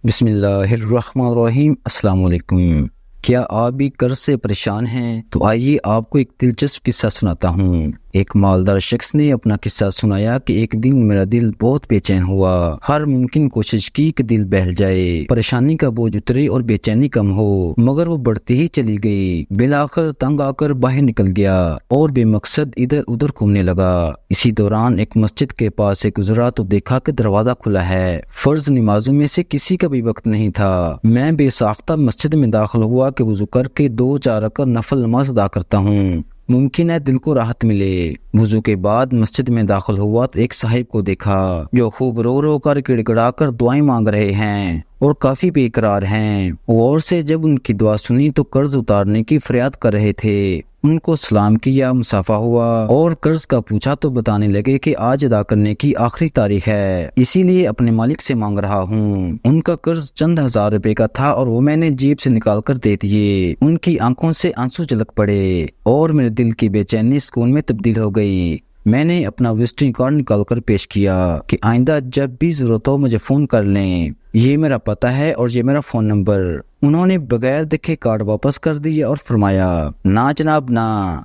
بسم اللہ الرحمن الرحیم۔ السلام علیکم۔ کیا آپ بھی قرض سے پریشان ہیں؟ تو آئیے آپ کو ایک دلچسپ قصہ سناتا ہوں۔ ایک مالدار شخص نے اپنا قصہ سنایا کہ ایک دن میرا دل بہت بے چین ہوا۔ ہر ممکن کوشش کی کہ دل بہل جائے، پریشانی کا بوجھ اترے اور بے چینی کم ہو، مگر وہ بڑھتی ہی چلی گئی۔ بالآخر تنگ آ کر باہر نکل گیا اور بے مقصد ادھر ادھر گھومنے لگا۔ اسی دوران ایک مسجد کے پاس سے گزرا تو دیکھا کہ دروازہ کھلا ہے۔ فرض نمازوں میں سے کسی کا بھی وقت نہیں تھا۔ میں بے ساختہ مسجد میں داخل ہوا کہ وضو کر کے 2-4 رکعت نفل نماز ادا کرتا ہوں، ممکن ہے دل کو راحت ملے۔ وضو کے بعد مسجد میں داخل ہوا تو ایک صاحب کو دیکھا جو خوب رو رو کر گڑ گڑا کر دعائیں مانگ رہے ہیں اور کافی بے قرار ہیں۔ غور سے جب ان کی دعا سنی تو قرض اتارنے کی فریاد کر رہے تھے۔ ان کو سلام کیا، مصافحہ ہوا اور قرض کا پوچھا تو بتانے لگے کہ آج ادا کرنے کی آخری تاریخ ہے، اسی لیے اپنے مالک سے مانگ رہا ہوں۔ ان کا قرض چند ہزار روپے کا تھا اور وہ میں نے جیب سے نکال کر دے دیے۔ ان کی آنکھوں سے آنسو جھلک پڑے اور میرے دل کی بے چینی سکون میں تبدیل ہو گئی۔ میں نے اپنا وزٹنگ کارڈ نکال کر پیش کیا کہ آئندہ جب بھی ضرورت ہو مجھے فون کر لیں، یہ میرا پتہ ہے اور یہ میرا فون نمبر۔ انہوں نے بغیر دیکھے کارڈ واپس کر دیا اور فرمایا، نہ جناب نہ،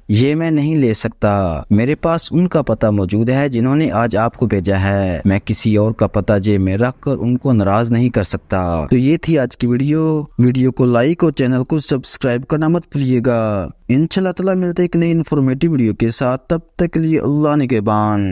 یہ میں نہیں لے سکتا، میرے پاس ان کا پتہ موجود ہے جنہوں نے آج آپ کو بھیجا ہے، میں کسی اور کا پتہ جیب میں رکھ کر ان کو ناراض نہیں کر سکتا۔ تو یہ تھی آج کی ویڈیو کو لائک اور چینل کو سبسکرائب کرنا مت بھولیے گا۔ انشاءاللہ تعالی ملتے ایک نئی انفارمیٹیو ویڈیو کے ساتھ، تب تک کے لیے اللہ نگہبان۔